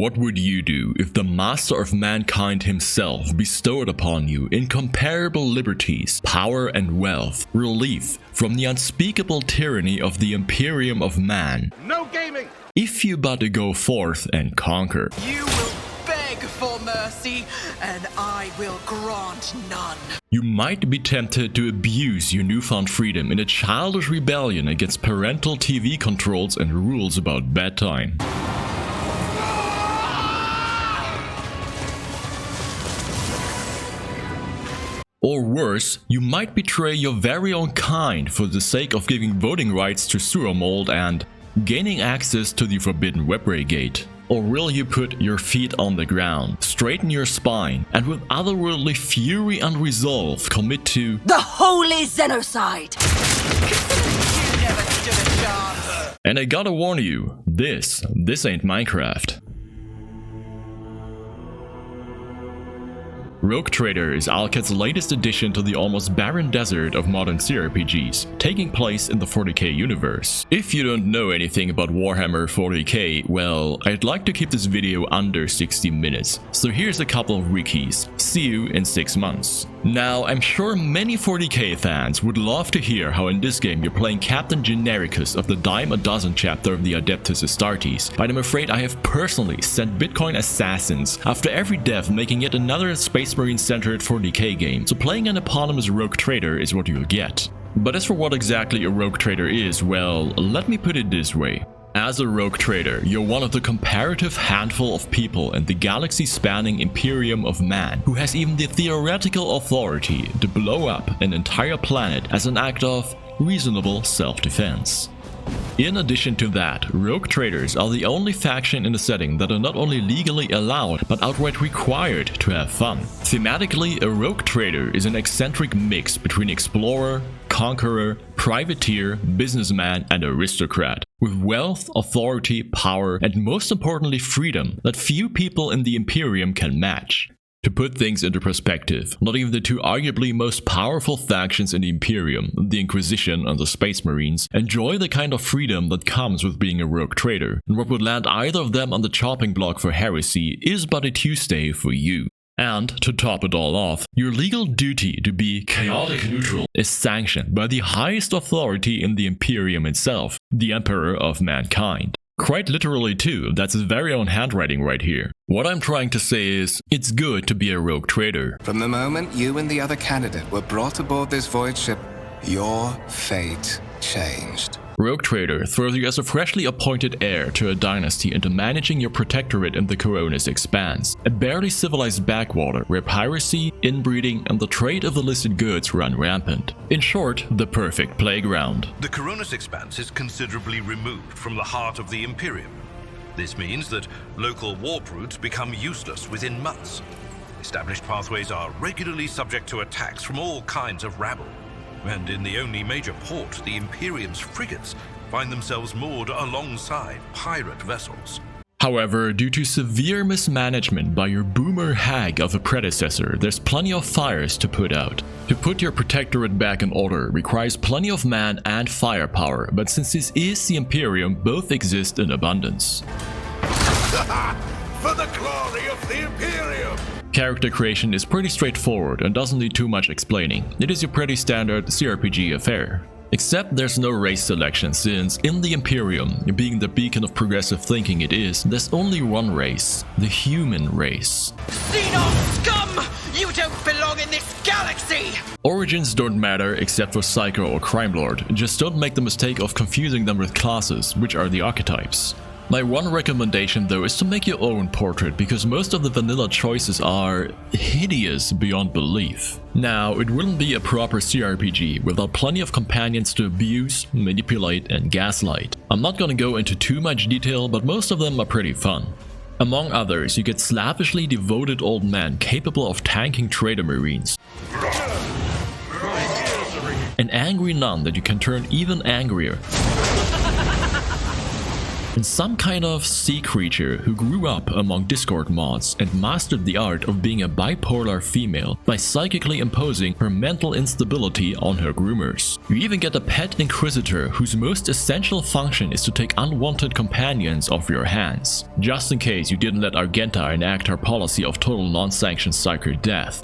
What would you do if the master of mankind himself bestowed upon you incomparable liberties, power and wealth, relief from the unspeakable tyranny of the Imperium of Man? No gaming! If you but go forth and conquer. You will beg for mercy, and I will grant none. You might be tempted to abuse your newfound freedom in a childish rebellion against parental TV controls and rules about bedtime. Or worse, you might betray your very own kind for the sake of giving voting rights to Suromold and gaining access to the forbidden Webray Gate. Or will you put your feet on the ground, straighten your spine, and with otherworldly fury and resolve commit to the holy Xenocide? You never stood a chance. And I gotta warn you, this ain't Minecraft. Rogue Trader is Alcat's latest addition to the almost barren desert of modern CRPGs, taking place in the 40k universe. If you don't know anything about Warhammer 40k, well, I'd like to keep this video under 60 minutes, so here's a couple of wikis. See you in 6 months. Now, I'm sure many 40k fans would love to hear how in this game you're playing Captain Genericus of the Dime a Dozen chapter of the Adeptus Astartes, but I'm afraid I have personally sent Bitcoin assassins after every dev, making yet another Space Marine-centered 40k game, so playing an eponymous Rogue Trader is what you'll get. But as for what exactly a Rogue Trader is, well, let me put it this way. As a Rogue Trader, you're one of the comparative handful of people in the galaxy-spanning Imperium of Man who has even the theoretical authority to blow up an entire planet as an act of reasonable self-defense. In addition to that, Rogue Traders are the only faction in the setting that are not only legally allowed but outright required to have fun. Thematically, a Rogue Trader is an eccentric mix between explorer, conqueror, privateer, businessman and aristocrat, with wealth, authority, power and most importantly freedom that few people in the Imperium can match. To put things into perspective, not even the two arguably most powerful factions in the Imperium, the Inquisition and the Space Marines, enjoy the kind of freedom that comes with being a Rogue Trader, and what would land either of them on the chopping block for heresy is but a Tuesday for you. And, to top it all off, your legal duty to be chaotic neutral is sanctioned by the highest authority in the Imperium itself, the Emperor of Mankind. Quite literally too, that's his very own handwriting right here. What I'm trying to say is, it's good to be a Rogue Trader. From the moment you and the other candidate were brought aboard this void ship, your fate changed. Rogue Trader throws you as a freshly appointed heir to a dynasty into managing your protectorate in the Coronis Expanse, a barely civilized backwater where piracy, inbreeding and the trade of illicit goods run rampant. In short, the perfect playground. The Coronis Expanse is considerably removed from the heart of the Imperium. This means that local warp routes become useless within months. Established pathways are regularly subject to attacks from all kinds of rabble. And in the only major port, the Imperium's frigates find themselves moored alongside pirate vessels. However, due to severe mismanagement by your boomer hag of a predecessor, there's plenty of fires to put out. To put your protectorate back in order requires plenty of man and firepower, but since this is the Imperium, both exist in abundance. For the glory of the Imperium! Character creation is pretty straightforward and doesn't need too much explaining. It is your pretty standard CRPG affair. Except there's no race selection, since in the Imperium, being the beacon of progressive thinking it is, there's only one race, the human race. Xenon scum! You don't belong in this galaxy! Origins don't matter except for Psycho or Crime Lord, just don't make the mistake of confusing them with classes, which are the archetypes. My one recommendation though is to make your own portrait, because most of the vanilla choices are hideous beyond belief. Now, it wouldn't be a proper CRPG without plenty of companions to abuse, manipulate and gaslight. I'm not gonna go into too much detail, but most of them are pretty fun. Among others, you get slavishly devoted old men capable of tanking trader marines, an angry nun that you can turn even angrier, and some kind of sea creature who grew up among Discord mods and mastered the art of being a bipolar female by psychically imposing her mental instability on her groomers. You even get a pet inquisitor whose most essential function is to take unwanted companions off your hands, just in case you didn't let Argenta enact her policy of total non-sanctioned psycho death,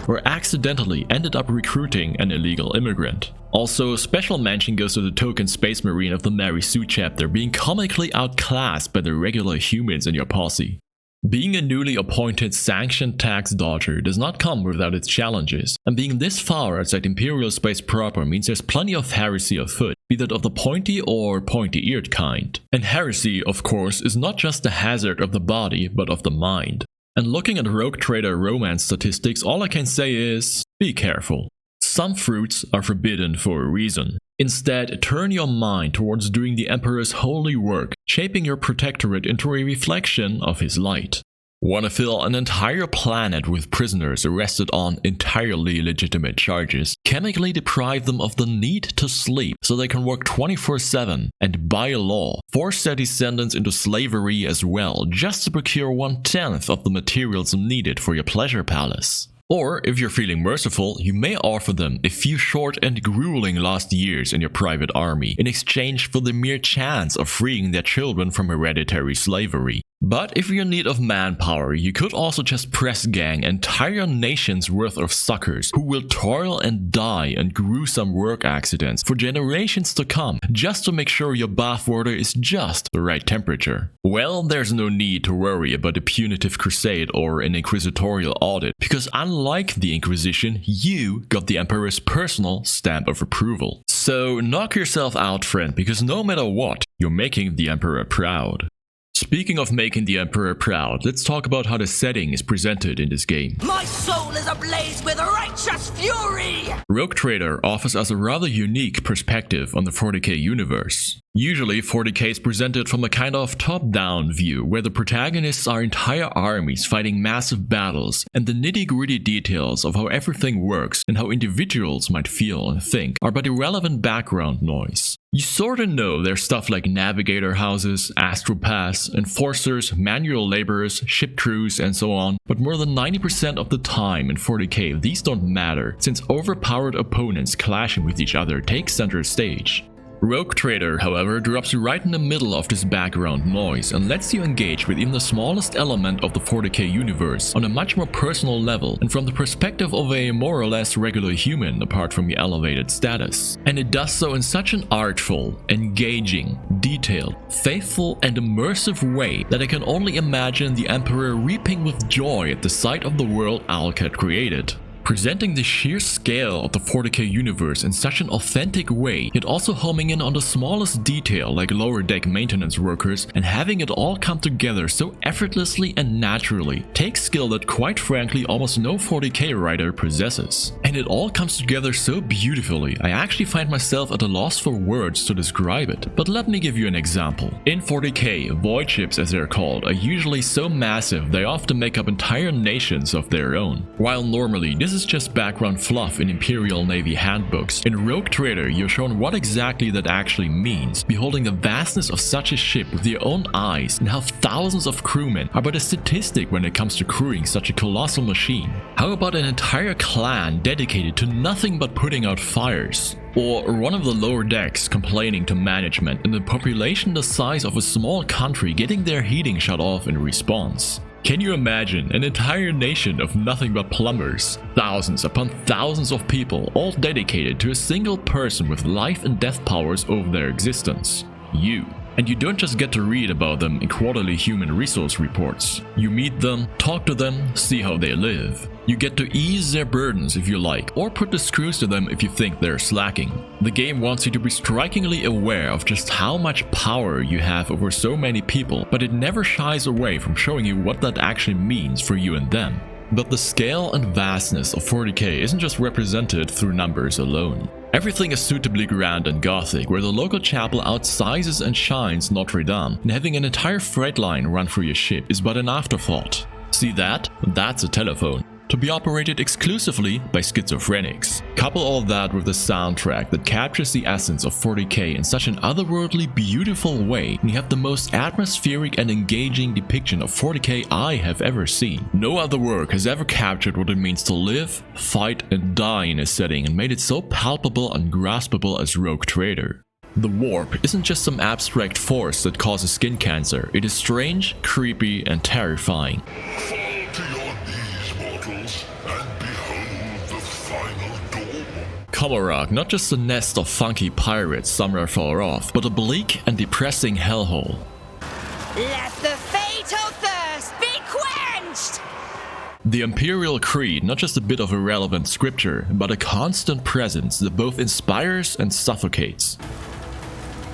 or accidentally ended up recruiting an illegal immigrant. Also, special mention goes to the token Space Marine of the Mary Sue chapter being comically outclassed by the regular humans in your posse. Being a newly appointed sanctioned tax dodger does not come without its challenges, and being this far outside Imperial space proper means there's plenty of heresy afoot, be that of the pointy or pointy-eared kind. And heresy, of course, is not just the hazard of the body, but of the mind. And looking at Rogue Trader romance statistics, all I can say is, be careful. Some fruits are forbidden for a reason. Instead, turn your mind towards doing the Emperor's holy work, shaping your protectorate into a reflection of his light. Want to fill an entire planet with prisoners arrested on entirely legitimate charges, chemically deprive them of the need to sleep so they can work 24/7, and by law, force their descendants into slavery as well, just to procure 1/10 of the materials needed for your pleasure palace. Or, if you're feeling merciful, you may offer them a few short and grueling last years in your private army in exchange for the mere chance of freeing their children from hereditary slavery. But if you're in need of manpower, you could also just press gang entire nations worth of suckers who will toil and die in gruesome work accidents for generations to come, just to make sure your bathwater is just the right temperature. Well, there's no need to worry about a punitive crusade or an inquisitorial audit, because unlike the Inquisition, you got the Emperor's personal stamp of approval. So knock yourself out, friend, because no matter what, you're making the Emperor proud. Speaking of making the Emperor proud, let's talk about how the setting is presented in this game. My soul is ablaze with righteous fury! Rogue Trader offers us a rather unique perspective on the 40k universe. Usually 40k is presented from a kind of top-down view, where the protagonists are entire armies fighting massive battles, and the nitty-gritty details of how everything works and how individuals might feel and think are but irrelevant background noise. You sorta know there's stuff like navigator houses, astropaths, enforcers, manual laborers, ship crews, and so on, but more than 90% of the time in 40k these don't matter, since overpowered opponents clashing with each other take center stage. Rogue Trader, however, drops you right in the middle of this background noise and lets you engage with even the smallest element of the 40k universe on a much more personal level and from the perspective of a more or less regular human apart from your elevated status. And it does so in such an artful, engaging, detailed, faithful and immersive way that I can only imagine the Emperor reaping with joy at the sight of the world Alcat created. Presenting the sheer scale of the 40k universe in such an authentic way, yet also homing in on the smallest detail like lower deck maintenance workers, and having it all come together so effortlessly and naturally takes skill that quite frankly almost no 40k writer possesses. And it all comes together so beautifully, I actually find myself at a loss for words to describe it. But let me give you an example. In 40k, void ships as they're called are usually so massive they often make up entire nations of their own. While normally this is just background fluff in Imperial Navy handbooks, in Rogue Trader you're shown what exactly that actually means, beholding the vastness of such a ship with your own eyes and how thousands of crewmen are but a statistic when it comes to crewing such a colossal machine. How about an entire clan dedicated to nothing but putting out fires? Or one of the lower decks complaining to management and the population the size of a small country getting their heating shut off in response. Can you imagine an entire nation of nothing but plumbers? Thousands upon thousands of people, all dedicated to a single person with life and death powers over their existence. You. And you don't just get to read about them in quarterly human resource reports. You meet them, talk to them, see how they live. You get to ease their burdens if you like, or put the screws to them if you think they're slacking. The game wants you to be strikingly aware of just how much power you have over so many people, but it never shies away from showing you what that actually means for you and them. But the scale and vastness of 40k isn't just represented through numbers alone. Everything is suitably grand and gothic, where the local chapel outsizes and shines Notre Dame, and having an entire freight line run through your ship is but an afterthought. See that? That's a telephone. to be operated exclusively by schizophrenics. Couple all that with the soundtrack that captures the essence of 40k in such an otherworldly beautiful way, and you have the most atmospheric and engaging depiction of 40k I have ever seen. No other work has ever captured what it means to live, fight and die in a setting and made it so palpable and graspable as Rogue Trader. The warp isn't just some abstract force that causes skin cancer, it is strange, creepy and terrifying. Fall to your knees, mortals, and behold the final dawn. Komarok, not just a nest of funky pirates somewhere far off, but a bleak and depressing hellhole. Let the fatal thirst be quenched! The Imperial Creed, not just a bit of irrelevant scripture, but a constant presence that both inspires and suffocates.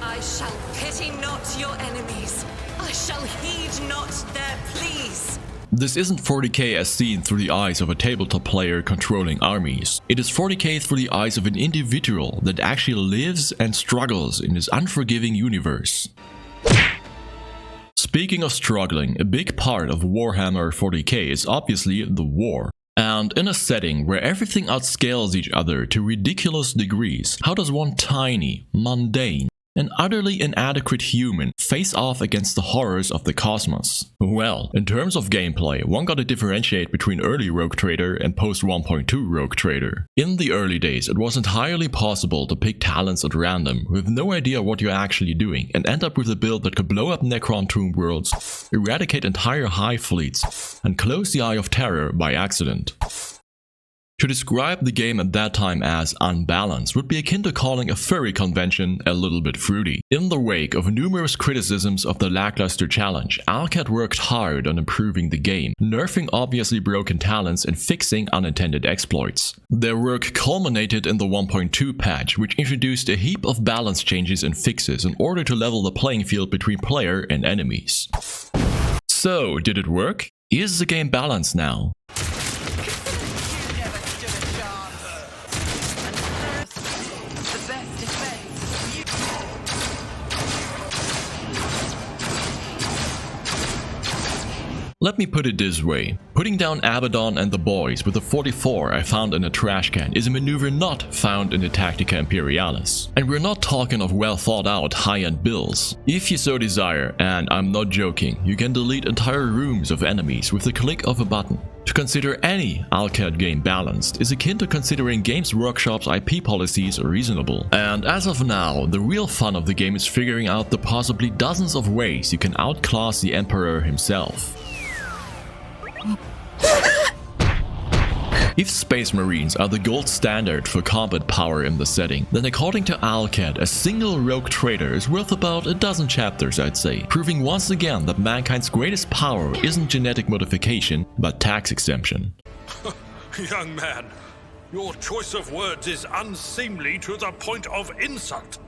I shall pity not your enemies. I shall heed not their pleas. This isn't 40k as seen through the eyes of a tabletop player controlling armies. It is 40k through the eyes of an individual that actually lives and struggles in this unforgiving universe. Speaking of struggling, a big part of Warhammer 40k is obviously the war. And in a setting where everything outscales each other to ridiculous degrees, how does one tiny, mundane, an utterly inadequate human face off against the horrors of the cosmos? Well, in terms of gameplay, one gotta differentiate between early Rogue Trader and post 1.2 Rogue Trader. In the early days, it was entirely possible to pick talents at random with no idea what you're actually doing and end up with a build that could blow up Necron tomb worlds, eradicate entire hive fleets, and close the Eye of Terror by accident. To describe the game at that time as unbalanced would be akin to calling a furry convention a little bit fruity. In the wake of numerous criticisms of the lackluster challenge, Ancap worked hard on improving the game, nerfing obviously broken talents and fixing unintended exploits. Their work culminated in the 1.2 patch, which introduced a heap of balance changes and fixes in order to level the playing field between player and enemies. So, did it work? Is the game balanced now? Let me put it this way, putting down Abaddon and the boys with the 44 I found in a trash can is a maneuver not found in the Tactica Imperialis. And we're not talking of well thought out high-end builds. If you so desire, and I'm not joking, you can delete entire rooms of enemies with the click of a button. To consider any Ancap game balanced is akin to considering Games Workshop's IP policies reasonable. And as of now, the real fun of the game is figuring out the possibly dozens of ways you can outclass the Emperor himself. If Space Marines are the gold standard for combat power in the setting, then according to Ancap, a single Rogue Trader is worth about a dozen chapters, I'd say, proving once again that mankind's greatest power isn't genetic modification, but tax exemption. Young man, your choice of words is unseemly to the point of insult.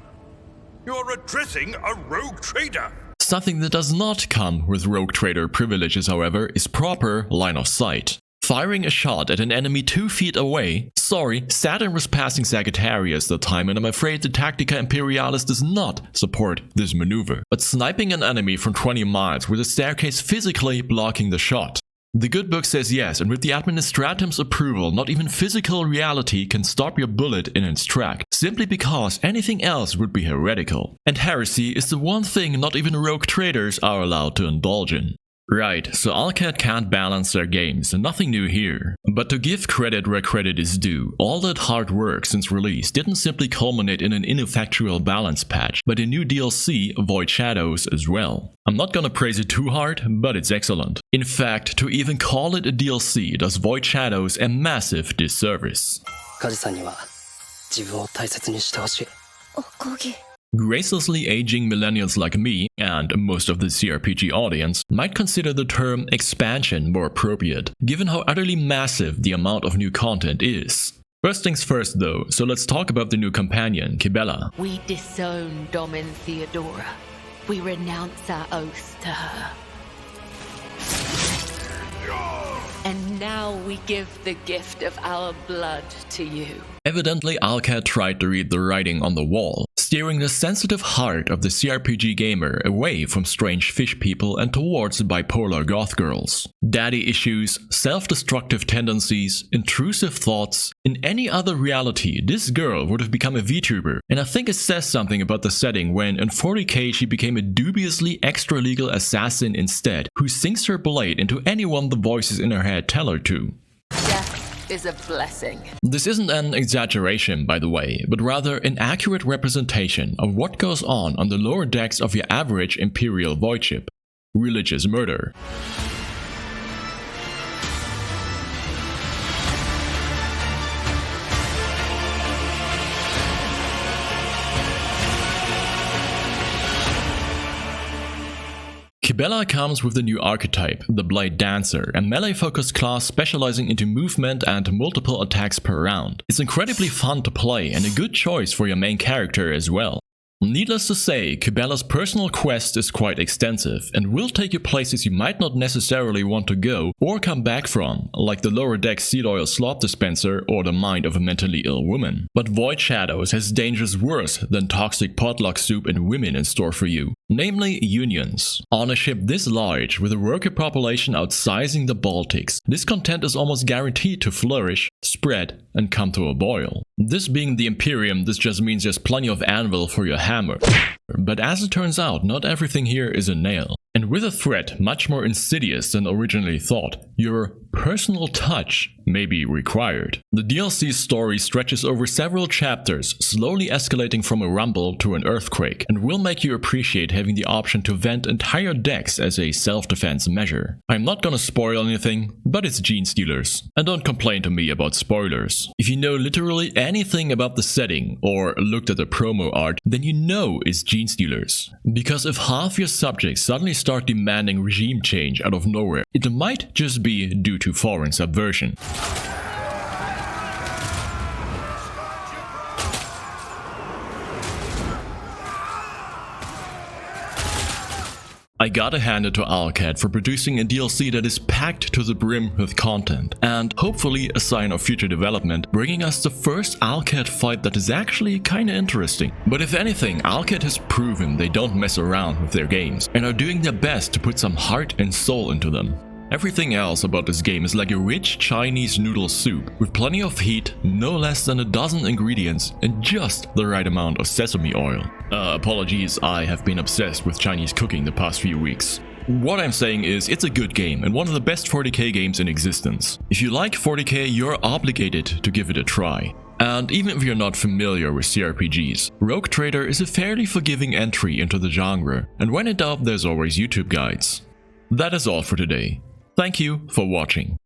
You're addressing a Rogue Trader. Something that does not come with Rogue Trader privileges, however, is proper line of sight. Firing a shot at an enemy 2 feet away. Sorry, Saturn was passing Sagittarius that time and I'm afraid the Tactica Imperialis does not support this maneuver. But sniping an enemy from 20 miles with a staircase physically blocking the shot. The good book says yes, and with the Administratum's approval, not even physical reality can stop your bullet in its track, simply because anything else would be heretical. And heresy is the one thing not even Rogue Traders are allowed to indulge in. Right, so Ancap can't balance their games, and nothing new here. But to give credit where credit is due, all that hard work since release didn't simply culminate in an ineffectual balance patch, but a new DLC, Void Shadows, as well. I'm not gonna praise it too hard, but it's excellent. In fact, to even call it a DLC does Void Shadows a massive disservice. Gracelessly aging millennials like me, and most of the CRPG audience, might consider the term expansion more appropriate, given how utterly massive the amount of new content is. First things first though, so let's talk about the new companion, Kibella. We disown Domin Theodora. We renounce our oath to her. And now we give the gift of our blood to you. Evidently Ancap tried to read the writing on the wall. steering the sensitive heart of the CRPG gamer away from strange fish people and towards bipolar goth girls. Daddy issues, self-destructive tendencies, intrusive thoughts. In any other reality, this girl would have become a VTuber, and I think it says something about the setting when in 40k she became a dubiously extra-legal assassin instead, who sinks her blade into anyone the voices in her head tell her to. Death is a blessing. This isn't an exaggeration, by the way, but rather an accurate representation of what goes on the lower decks of your average Imperial void ship. Religious murder. Kibella comes with the new archetype, the Blade Dancer, a melee-focused class specializing into movement and multiple attacks per round. It's incredibly fun to play and a good choice for your main character as well. Needless to say, Kibella's personal quest is quite extensive and will take you places you might not necessarily want to go or come back from, like the lower deck seed oil slop dispenser or the mind of a mentally ill woman. But Void Shadows has dangers worse than toxic potluck soup and women in store for you, namely unions. On a ship this large, with a worker population outsizing the Baltics, this content is almost guaranteed to flourish, spread, and come to a boil. This being the Imperium, this just means there's plenty of anvil for your hammer. But as it turns out, not everything here is a nail. And with a threat much more insidious than originally thought, your personal touch may be required. The DLC's story stretches over several chapters, slowly escalating from a rumble to an earthquake, and will make you appreciate having the option to vent entire decks as a self-defense measure. I'm not gonna spoil anything, but it's Gene Stealers. And don't complain to me about spoilers. If you know literally anything about the setting, or looked at the promo art, then you know it's Gene Stealers. Because if half your subjects suddenly start demanding regime change out of nowhere, it might just be due to foreign subversion. I gotta hand it to Ancap for producing a DLC that is packed to the brim with content, and hopefully a sign of future development, bringing us the first Ancap fight that is actually kinda interesting. But if anything, Ancap has proven they don't mess around with their games, and are doing their best to put some heart and soul into them. Everything else about this game is like a rich Chinese noodle soup, with plenty of heat, no less than a dozen ingredients, and just the right amount of sesame oil. Apologies, I have been obsessed with Chinese cooking the past few weeks. What I'm saying is, it's a good game and one of the best 40k games in existence. If you like 40k, you're obligated to give it a try. And even if you're not familiar with CRPGs, Rogue Trader is a fairly forgiving entry into the genre, and when in doubt, there's always YouTube guides. That is all for today. Thank you for watching.